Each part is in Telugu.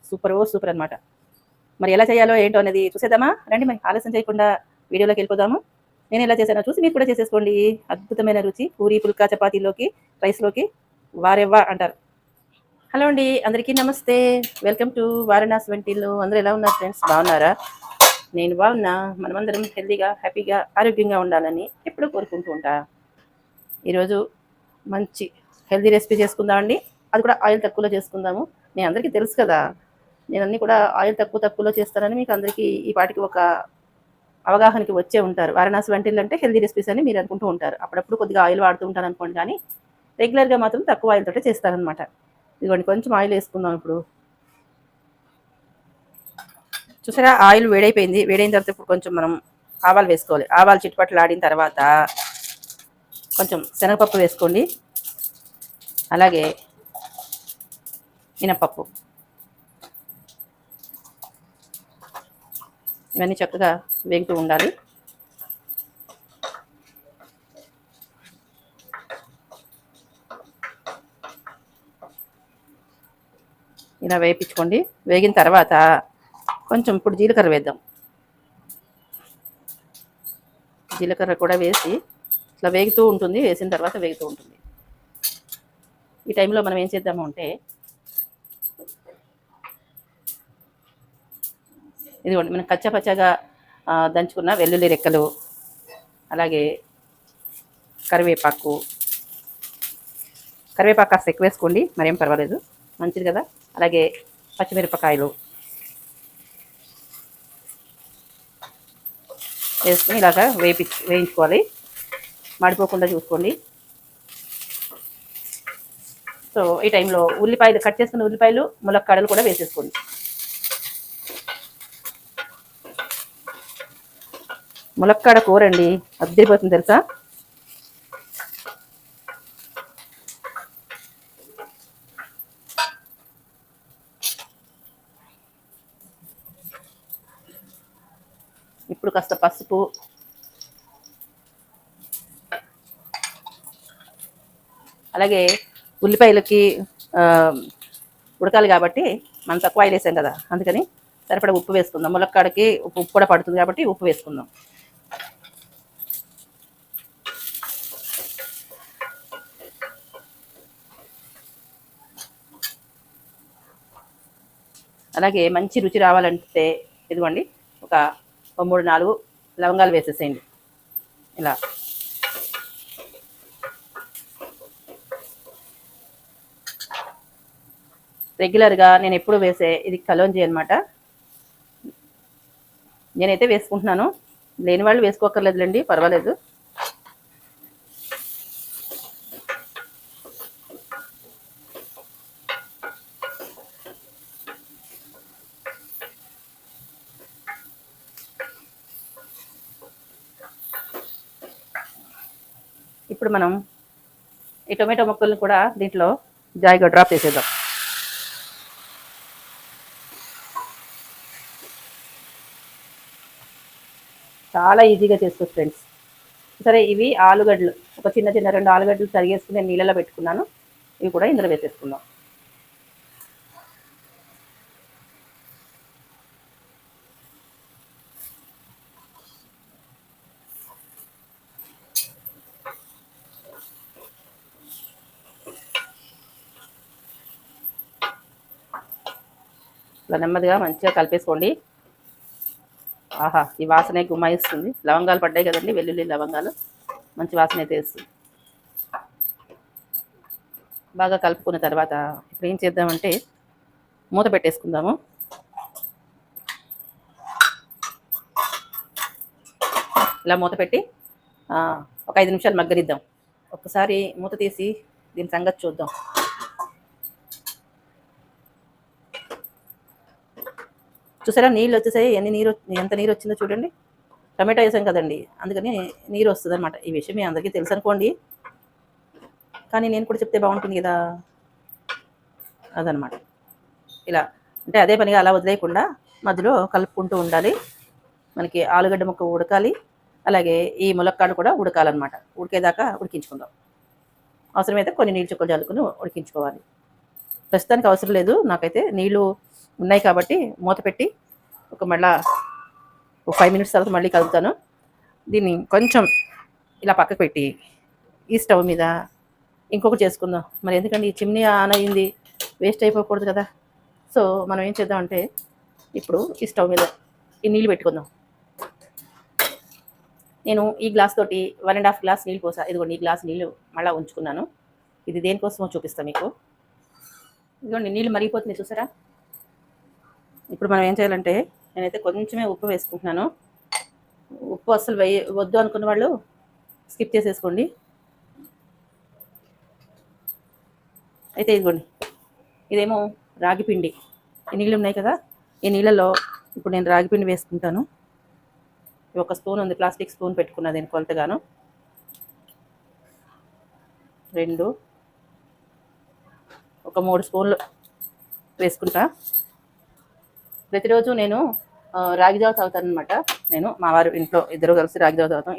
సూపర్ అనమాట. మరి ఎలా చేయాలో ఏంటో అనేది చూసేద్దామా? రండి మరి ఆలస్యం చేయకుండా వీడియోలోకి వెళ్ళిపోదాము. నేను ఎలా చేశానో చూసి మీరు కూడా చేసేసుకోండి. అద్భుతమైన రుచి పూరి, పుల్కా, చపాతీలోకి, రైస్‌లోకి వారెవ్వా అంటారు. హలో అండి, అందరికీ నమస్తే. వెల్కమ్ టు వారణాసి వంటిల్లు. అందరూ ఎలా ఉన్నారు ఫ్రెండ్స్? బాగున్నారా? నేను బాగున్నా. మనమందరం హెల్తీగా, హ్యాపీగా, ఆరోగ్యంగా ఉండాలని ఎప్పుడూ కోరుకుంటూ ఉంటా. ఈరోజు మంచి హెల్తీ రెసిపీ చేసుకుందామండి. అది కూడా ఆయిల్ తక్కువలో చేసుకుందాము. నేను అందరికీ తెలుసు కదా, నేను అన్నీ కూడా ఆయిల్ తక్కువలో చేస్తానని మీకు అందరికీ ఈ పాటికి ఒక అవగాహనకి వచ్చే ఉంటారు. వారణాసి వంటిల్లు అంటే హెల్తీ రెసిపీస్ అని మీరు అనుకుంటూ ఉంటారు. అప్పుడప్పుడు కొద్దిగా ఆయిల్ వాడుతూ ఉంటాను అనుకోండి, కానీ రెగ్యులర్గా మాత్రం తక్కువ ఆయిల్ తోటే చేస్తానన్నమాట. ఇదిగోండి, కొంచెం ఆయిల్ వేసుకుందాం ఇప్పుడు. చూసారా, ఆయిల్ వేడైపోయింది. వేడైన తర్వాత ఇప్పుడు కొంచెం మనం ఆవాలు వేసుకోవాలి. ఆవాలు చిట్టుపట్లు ఆడిన తర్వాత కొంచెం శనగపప్పు వేసుకోండి, అలాగే మినపప్పు. ఇవన్నీ చక్కగా వేగుతూ ఉండాలి. ఇలా వేయించుకోండి. వేగిన తర్వాత కొంచెం ఇప్పుడు జీలకర్ర వేద్దాం. జీలకర్ర కూడా వేసి ఇట్లా వేగుతూ ఉంటుంది. వేసిన తర్వాత వేగుతూ ఉంటుంది. ఈ టైంలో మనం ఏం చేద్దాము అంటే, ఇదిగోండి, మనం కచ్చాపచ్చాగా దంచుకున్న వెల్లుల్లి రెక్కలు, అలాగే కరివేపాకు కాస్త ఎక్కువ వేసుకోండి, మరేం పర్వాలేదు, మంచిది కదా. అలాగే పచ్చిమిరపకాయలు వేసుకొని ఇలాగా వేయించుకోవాలి. మాడిపోకుండా చూసుకోండి. సో ఈ టైంలో ఉల్లిపాయలు, కట్ చేసుకున్న ఉల్లిపాయలు, ములక్కాడలు కూడా వేసేసుకోండి. ములక్కాడ కూర అండి, అద్దరిపోతుంది తెలుసా. ఇప్పుడు కాస్త పసుపు, అలాగే ఉల్లిపాయలకి ఉడకాలి కాబట్టి మనం తక్కువ ఆయిల్ వేసాం కదా, అందుకని సరిపడా ఉప్పు వేసుకుందాం. ములక్కాడకి ఉప్పు కూడా పడుతుంది కాబట్టి ఉప్పు వేసుకుందాం. అలాగే మంచి రుచి రావాలంటే ఇదిగోండి, ఒక 3-4 లవంగాలు వేసేసేయండి. ఇలా రెగ్యులర్గా నేను ఎప్పుడు వేసే ఇది కలోంజీ అనమాట. నేనైతే వేసుకుంటున్నాను, లేని వాళ్ళు వేసుకోకర్లేదులేండి, పర్వాలేదు. ఇప్పుడు మనం ఈ టొమాటో ముక్కలను కూడా దీంట్లో జాయిగా డ్రాప్ చేసేద్దాం. చాలా ఈజీగా చేసుకోవచ్చు ఫ్రెండ్స్. సరే, ఇవి ఆలుగడ్డలు, ఒక చిన్న 2 ఆలుగడ్డలు తరిగేసుకుని నేను నీళ్ళలో పెట్టుకున్నాను. ఇవి కూడా ఇందులో వేసేసుకుందాం. ఇలా నెమ్మదిగా మంచిగా కలిపేసుకోండి. ఆహా, ఈ వాసన గుమ్మాయిస్తుంది. లవంగాలు పడ్డాయి కదండి, వెల్లుల్లి లవంగాలు, మంచి వాసన అయితే వేస్తుంది. బాగా కలుపుకున్న తర్వాత ఇప్పుడు ఏం చేద్దామంటే మూత పెట్టేసుకుందాము. ఇలా మూత పెట్టి ఒక 5 నిమిషాలు మగ్గనిద్దాం. ఒక్కసారి మూత తీసి దీని సంగతి చూద్దాం. చూసారా, నీళ్ళు వచ్చేసాయి. ఎంత నీరు వచ్చిందో చూడండి. టమాటా వేసాం కదండి, అందుకని నీరు వస్తుంది అనమాట. ఈ విషయం మీ అందరికీ తెలుసు అనుకోండి, కానీ నేను కూడా చెప్తే బాగుంటుంది కదా, అదనమాట. ఇలా అంటే అదే పనిగా అలా వదిలేయకుండా మధ్యలో కలుపుకుంటూ ఉండాలి. మనకి ఆలుగడ్డ ముక్క ఉడకాలి, అలాగే ఈ ములక్కాడ కూడా ఉడకాలన్నమాట. ఉడికేదాకా ఉడికించుకుందాం. అవసరమైతే కొన్ని నీళ్ళు చుక్కలు జల్లుకుని ఉడికించుకోవాలి. ప్రస్తుతానికి అవసరం లేదు నాకైతే నీళ్ళు ఉన్నాయి కాబట్టి మూత పెట్టి మళ్ళీ ఒక 5 మినిట్స్ తర్వాత మళ్ళీ కలుపుతాను. దీన్ని కొంచెం ఇలా పక్కకు పెట్టి ఈ స్టవ్ మీద ఇంకొకటి చేసుకుందాం. మరి ఎందుకంటే ఈ చిమ్నీ ఆన్ అయ్యింది, వేస్ట్ అయిపోకూడదు కదా. సో మనం ఏం చేద్దామంటే ఇప్పుడు ఈ స్టవ్ మీద ఈ నీళ్ళు పెట్టుకుందాం. నేను ఈ గ్లాస్ తోటి 1.5 గ్లాస్ నీళ్ళు పోసా. ఇదిగోండి ఈ గ్లాస్ నీళ్ళు మళ్ళీ ఉంచుకున్నాను. ఇది దేనికోసమో చూపిస్తాను మీకు. ఇదిగోండి నీళ్ళు మరిగిపోతున్నాయి చూసారా. ఇప్పుడు మనం ఏం చేయాలంటే నేనైతే కొంచెమే ఉప్పు వేసుకుంటున్నాను. ఉప్పు అస్సలు వద్దు అనుకున్న వాళ్ళు స్కిప్ చేసేసుకోండి. అయితే ఇదిగోండి ఇదేమో రాగి పిండి. ఈ నీళ్ళు ఉన్నాయి కదా, ఈ నీళ్ళలో ఇప్పుడు నేను రాగి పిండి వేసుకుంటాను. ఒక స్పూన్ ఉంది, ప్లాస్టిక్ స్పూన్ పెట్టుకున్నా దీని కొలతగాను. 2 ఒక 3 స్పూన్లు వేసుకుంటా. ప్రతిరోజు నేను రాగి జావ తాగుతాను అనమాట. నేను మా వారు ఇంట్లో ఇద్దరు కలిసి రాగి జావ తాగుతాం.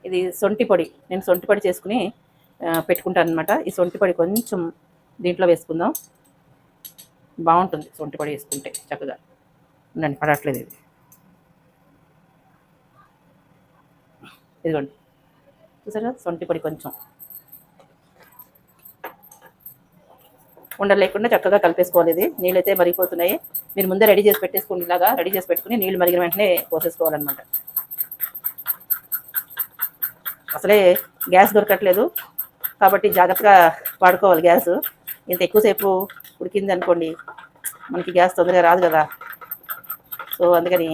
ఇది సొంటి పొడి. నేను సొంటి పొడి చేసుకుని పెట్టుకుంటాను అనమాట. ఈ సొంటి పొడి కొంచెం దీంట్లో వేసుకుందాం. బాగుంటుంది సొంటి పొడి వేసుకుంటే చక్కగా. ఉండండి, పడట్లేదు ఇది. ఇదిగోండి చూసారా, సొంటి పొడి కొంచెం ఉండలు లేకుండా చక్కగా కలిపేసుకోవాలి. ఇది నీళ్ళు అయితే మరిగిపోతున్నాయి. మీరు ముందే రెడీ చేసి పెట్టేసుకోండి. ఇలాగా రెడీ చేసి పెట్టుకుని నీళ్ళు మరిగిన వెంటనే పోసేసుకోవాలన్నమాట. అసలే గ్యాస్ దొరకట్లేదు కాబట్టి జాగ్రత్తగా వాడుకోవాలి గ్యాస్. ఇంత ఎక్కువసేపు ఉడికింది అనుకోండి మనకి గ్యాస్ తొందరగా రాదు కదా. సో అందుకని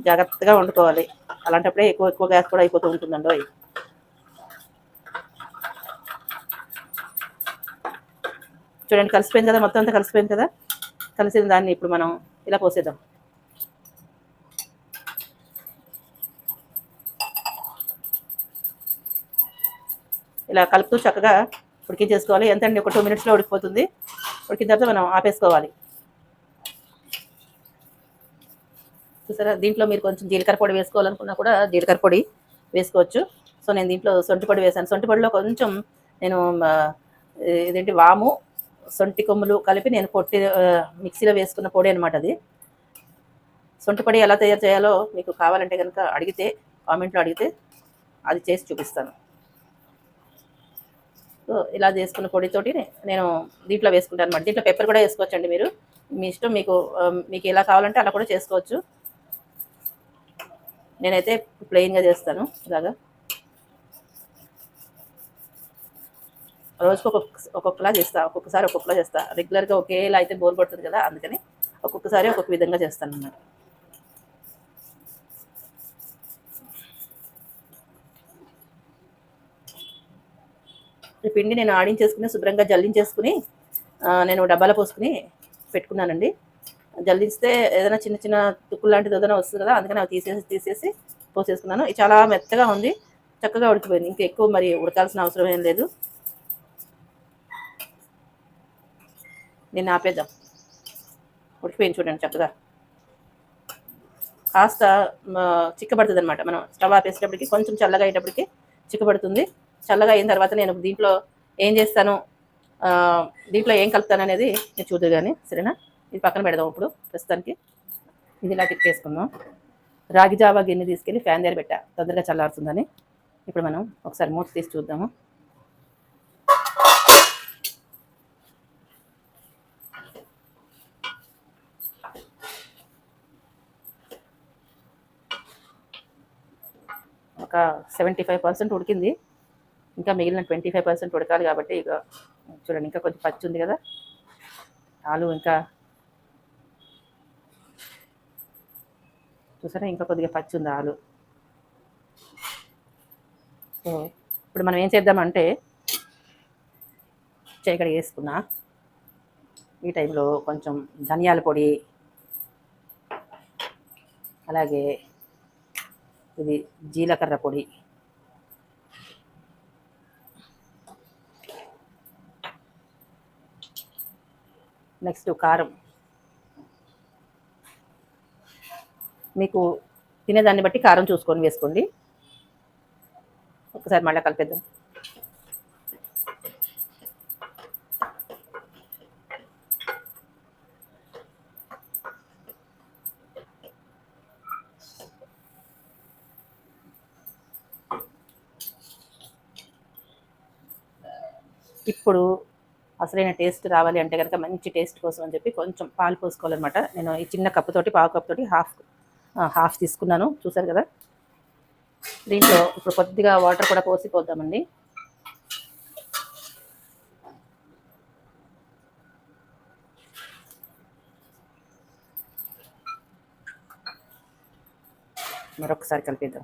జాగ్రత్తగా వండుకోవాలి. అలాంటప్పుడే ఎక్కువ గ్యాస్ కూడా అయిపోతూ ఉంటుందండి. చూడండి కలిసిపోయింది కదా, మొత్తం అంతా కలిసిపోయింది కదా. కలిసిన దాన్ని ఇప్పుడు మనం ఇలా పోసేద్దాం. ఇలా కలుపుతూ చక్కగా ఉడికించేసుకోవాలి. ఎంతండి, ఒక 2 మినిట్స్లో ఉడికిపోతుంది. ఉడికిన తర్వాత మనం ఆపేసుకోవాలి. చూసారా, దీంట్లో మీరు కొంచెం జీలకర్ర పొడి వేసుకోవాలనుకున్నా కూడా జీలకర్ర పొడి వేసుకోవచ్చు. సో నేను దీంట్లో సొంటి పొడి వేసాను. సొంటి పొడిలో కొంచెం నేను వాము, సొంటి కొమ్ములు కలిపి నేను మిక్సీలో వేసుకున్న పొడి అనమాట అది. సొంటి పొడి ఎలా తయారు చేయాలో మీకు కావాలంటే కనుక కామెంట్లో అడిగితే అది చేసి చూపిస్తాను. సో ఇలా చేసుకున్న పొడితోటి నేను దీంట్లో వేసుకుంటాను అనమాట. దీంట్లో పెప్పర్ కూడా వేసుకోవచ్చండి మీరు, మీ ఇష్టం. మీకు ఎలా కావాలంటే అలా కూడా చేసుకోవచ్చు. నేనైతే ప్లెయిన్గా చేస్తాను. ఇలాగా రోజుకు ఒక్కొక్కలా చేస్తా, ఒక్కొక్కసారి ఒక్కొక్కలా చేస్తా. రెగ్యులర్గా ఒకేలా అయితే బోర్ కొడుతుంది కదా, అందుకని ఒక్కొక్కసారి ఒక్కొక్క విధంగా చేస్తాను అన్నమాట. ఈ పిండి నేను ఆడించేసుకుని శుభ్రంగా జల్లించేసుకుని నేను డబ్బాలో పోసుకుని పెట్టుకున్నానండి. జల్లిస్తే ఏదైనా చిన్న చిన్న తుక్కులు లాంటిది ఏదైనా వస్తుంది కదా, అందుకని అవి తీసేసి పోసేసుకున్నాను. ఇది చాలా మెత్తగా ఉంది, చక్కగా ఉడికిపోయింది. ఇంకా ఎక్కువ మరి ఉడకాల్సిన అవసరం ఏం లేదు. దీన్ని ఆపేద్దాం. ఉడికిపోయింది చూడండి చక్కగా. కాస్త చిక్కబడుతుంది అనమాట. మనం స్టవ్ ఆపేసేటప్పటికి కొంచెం చల్లగా అయ్యేటప్పటికి చిక్కబడుతుంది. చల్లగా అయిన తర్వాత నేను దీంట్లో ఏం చేస్తాను, దీంట్లో ఏం కలుపుతాను అనేది నేను చూద్దు కానీ, సరేనా. ఇది పక్కన పెడదాం ఇప్పుడు ప్రస్తుతానికి. ఇది ఇలా తిప్పేసుకుందాం. రాగి జావా గిన్నె తీసుకెళ్ళి ఫ్యాన్ దగ్గర పెట్టా, తొందరగా చల్లారుతుందని. ఇప్పుడు మనం ఒకసారి మూత తీసి చూద్దాము. ఒక 75% ఉడికింది. ఇంకా మిగిలిన 25% ఉడకాలి కాబట్టి ఇక చూడండి, ఇంకా కొంచెం పచ్చి ఉంది కదా ఆలు. ఇంకా చూసారా, ఇంకా కొద్దిగా పచ్చి ఉంది ఆలు. సో ఇప్పుడు మనం ఏం చేద్దామంటే చేయకడ వేసుకున్నా. ఈ టైంలో కొంచెం ధనియాల పొడి, అలాగే ఇది జీలకర్ర పొడి, నెక్స్ట్ కారం. మీకు తినేదాన్ని బట్టి కారం చూసుకొని వేసుకోండి. ఒకసారి మళ్ళీ కలిపేద్దాం. ఇప్పుడు అసలైన టేస్ట్ రావాలి అంటే కనుక మంచి టేస్ట్ కోసం అని చెప్పి కొంచెం పాలు పోసుకోవాలన్నమాట. నేను ఈ చిన్న కప్పుతోటి పావు కప్పుతోటి హాఫ్ తీసుకున్నాను. చూసారు కదా. దీంట్లో ఇప్పుడు కొద్దిగా వాటర్ కూడా పోసి పోద్దామండి. మరొకసారి కలిపిద్దాం.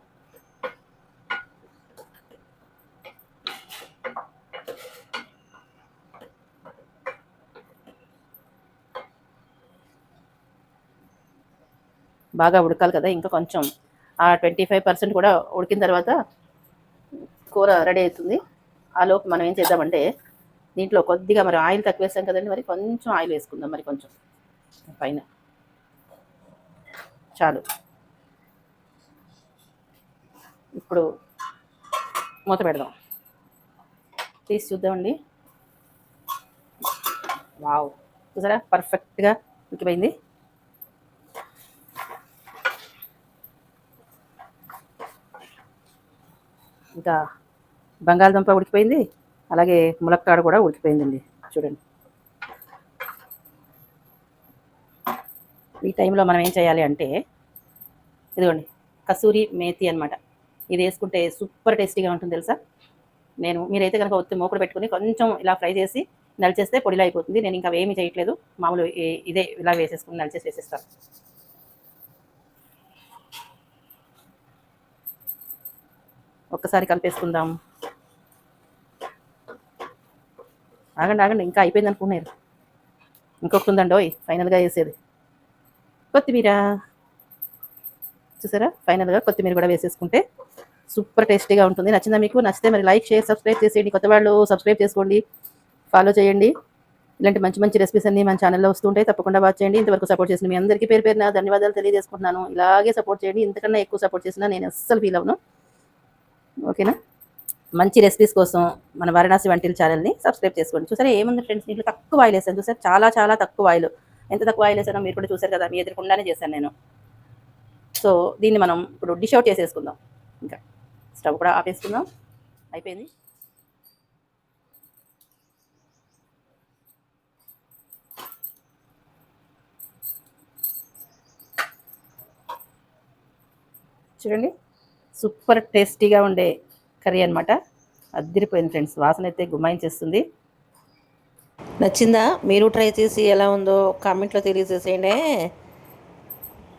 బాగా ఉడకాలి కదా, ఇంకా కొంచెం ఆ 25% కూడా ఉడికిన తర్వాత కూర రెడీ అవుతుంది. ఆ లోపు మనం ఏం చేద్దామంటే దీంట్లో కొద్దిగా మరి ఆయిల్ తక్కువ వేసాం కదండి, మరి కొంచెం ఆయిల్ వేసుకుందాం. మరి కొంచెం పైన చాలు. ఇప్పుడు మూత పెడదాం, తీసి చూద్దామండి. వావ్, చూసారా పర్ఫెక్ట్గా ఉడికిపోయింది. ఇంకా బంగాళదుంప ఉడికిపోయింది, అలాగే ములక్కాడ కూడా ఉడికిపోయిందండి. చూడండి, ఈ టైంలో మనం ఏం చేయాలి అంటే ఇదిగోండి కసూరి మేతి అనమాట. ఇది వేసుకుంటే సూపర్ టేస్టీగా ఉంటుంది తెలుసా. మీరైతే కనుక ఒత్తి మూకుడు పెట్టుకుని కొంచెం ఇలా ఫ్రై చేసి నలిచేస్తే పొడిలా అయిపోతుంది. నేను ఇంకా ఏమీ చేయట్లేదు, మామూలు ఇదే ఇలా వేసేసుకుని నలిచేసి వేసేస్తాను. ఒక్కసారి కలిపేసుకుందాం. ఆగండి ఆగండి, ఇంకా అయిపోయింది అనుకున్నారు. ఇంకొకటి ఉందండి ఓయ్ ఫైనల్గా వేసేది కొత్తిమీర. చూసారా, ఫైనల్గా కొత్తిమీర కూడా వేసేసుకుంటే సూపర్ టేస్టీగా ఉంటుంది. నచ్చిందా మీకు? నచ్చితే మరి లైక్, షేర్, సబ్స్క్రైబ్ చేసేయండి. కొత్త వాళ్ళు సబ్స్క్రైబ్ చేసుకోండి, ఫాలో చేయండి. ఇలాంటి మంచి మంచి రెసిపీస్ అన్ని మన ఛానల్లో వస్తుంటాయి, తప్పకుండా వాచ్ చేయండి. ఇంతవరకు సపోర్ట్ చేసిన మీ అందరికీ పేరు పేరున ధన్యవాదాలు తెలియజేసుకుంటున్నాను. ఇలాగే సపోర్ట్ చేయండి, ఇంతకన్నా ఎక్కువ సపోర్ట్ చేసినా నేను అస్సలు ఫీల్ అవును. ఓకేనా. మంచి రెసిపీస్ కోసం మన వారణాసి వంటిల్ ఛానల్ని సబ్స్క్రైబ్ చేసుకోండి. చూసారా ఏముంది ఫ్రెండ్స్, దీంట్లో తక్కువ ఆయిల్ వేసాను. చూసారు, చాలా చాలా తక్కువ ఆయిల్. ఎంత తక్కువ ఆయిల్ వేసానో మీరు కూడా చూసారు కదా, మీ ఎదురుకుండానే చేశాను నేను. సో దీన్ని మనం ఇప్పుడు డిష్ అవుట్ చేసేసుకుందాం. ఇంకా స్టవ్ కూడా ఆపేసుకుందాం. అయిపోయింది. చూడండి, సూపర్ టేస్టీగా ఉండే కర్రీ అనమాట. అద్దరిపోయింది ఫ్రెండ్స్, వాసన అయితే గుమ్మాయించేస్తుంది. నచ్చిందా? మీరు ట్రై చేసి ఎలా ఉందో కామెంట్లో తెలియజేసేయండి.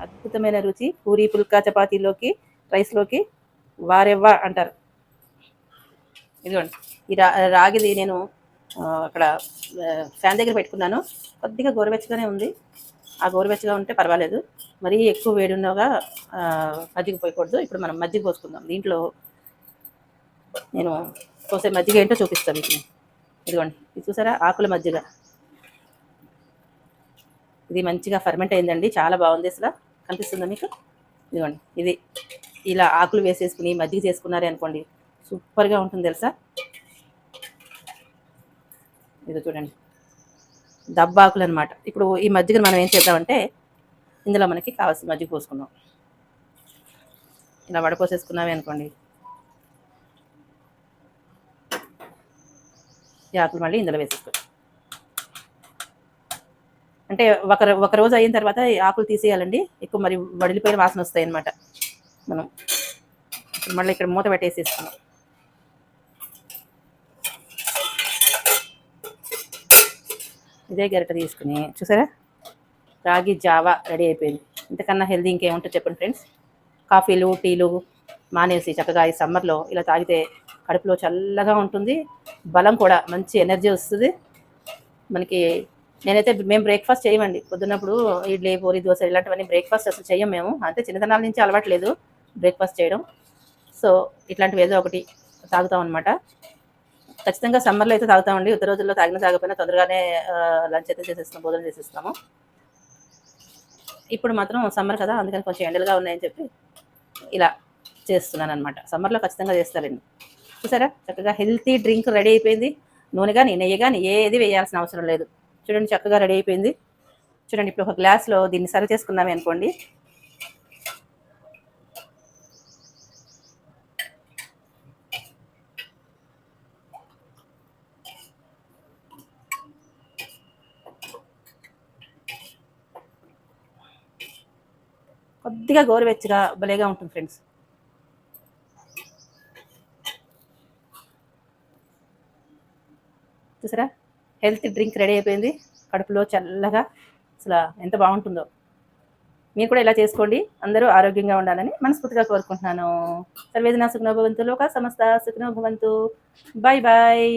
అద్భుతమైన రుచి, పూరి పుల్కా చపాతీలోకి, రైస్లోకి వారెవ్వా అంటారు. ఇదిగోండి, ఈ రాగిది నేను అక్కడ ఫ్యాన్ దగ్గర పెట్టుకున్నాను. కొద్దిగా గోరువెచ్చగానే ఉంది. ఆ గోరువెచ్చగా ఉంటే పర్వాలేదు, మరీ ఎక్కువ వేడి ఉన్నగా మజ్జిగ పోయకూడదు. ఇప్పుడు మనం మజ్జిగ పోసుకుందాం. దీంట్లో నేను పోసే మజ్జిగ ఏంటో చూపిస్తాను మీకు. ఇదిగోండి, ఇది చూసారా, ఆకుల మజ్జిగ. ఇది మంచిగా ఫర్మెంట్ అయిందండి, చాలా బాగుంది. అసలు కనిపిస్తుందా మీకు? ఇదిగోండి, ఇది ఇలా ఆకులు వేసేసుకుని మజ్జిగ చేసుకున్నారే అనుకోండి, సూపర్గా ఉంటుంది తెలుసా. ఇది చూడండి, దబ్బాకులు అనమాట. ఇప్పుడు ఈ మజ్జిగను మనం ఏం చేద్దామంటే ఇందులో మనకి కావాల్సిన మజ్జిగ పోసుకుందాం. ఇలా వడపోసేసుకున్నామే అనుకోండి, ఈ ఆకులు మళ్ళీ ఇందులో వేసేసుకో. అంటే ఒక రోజు అయిన తర్వాత ఈ ఆకులు తీసేయాలండి, ఎక్కువ మరి వడిలిపోయిన వాసన వస్తాయి అనమాట. మనం ఇప్పుడు మళ్ళీ ఇక్కడ మూత పెట్టేసేసుకున్నాం. ఇదే గరిట తీసుకుని చూసారా, రాగి జావా రెడీ అయిపోయింది. ఇంతకన్నా హెల్దీ ఇంకేముంటుంది చెప్పండి ఫ్రెండ్స్. కాఫీలు, టీలు మానేసి చక్కగా ఈ సమ్మర్లో ఇలా తాగితే కడుపులో చల్లగా ఉంటుంది, బలం కూడా, మంచి ఎనర్జీ వస్తుంది మనకి. మేము బ్రేక్ఫాస్ట్ చేయమండి పొద్దున్నప్పుడు. ఇడ్లీ, పూరి, దోశ ఇలాంటివన్నీ బ్రేక్ఫాస్ట్ అసలు చేయం మేము. అంటే చిన్నతనాల నుంచి అలవాట్లేదు బ్రేక్ఫాస్ట్ చేయడం. సో ఇట్లాంటివి ఏదో ఒకటి తాగుతాం అనమాట. ఖచ్చితంగా సమ్మర్లో అయితే తాగుతామండి. ఉత్తర రోజుల్లో తాగకపోయినా తొందరగానే లంచ్ అయితే చేసేస్తాం, భోజనం చేసేస్తాము. ఇప్పుడు మాత్రం సమ్మర్ కదా, అందుకని కొంచెం ఎండలుగా ఉన్నాయని చెప్పి ఇలా చేస్తున్నాను అనమాట. సమ్మర్లో ఖచ్చితంగా చేస్తారండి. చూసారా, చక్కగా హెల్తీ డ్రింక్ రెడీ అయిపోయింది. నూనె కానీ నెయ్యి కానీ ఏది వేయాల్సిన అవసరం లేదు. చూడండి, చక్కగా రెడీ అయిపోయింది. చూడండి, ఇప్పుడు ఒక గ్లాస్లో దీన్ని సర్వ్ చేసుకున్నామే అనుకోండి. కొద్దిగా గోరువెచ్చగా భలేగా ఉంటుంది ఫ్రెండ్స్. చూసారా, హెల్త్ డ్రింక్ రెడీ అయిపోయింది. కడుపులో చల్లగా అసలు ఎంత బాగుంటుందో. మీరు కూడా ఇలా చేసుకోండి. అందరూ ఆరోగ్యంగా ఉండాలని మనస్ఫూర్తిగా కోరుకుంటున్నాను. సర్వేజన సుఖినో భవంతు, లోకా సమస్త సుఖినో భవంతు. Bye bye.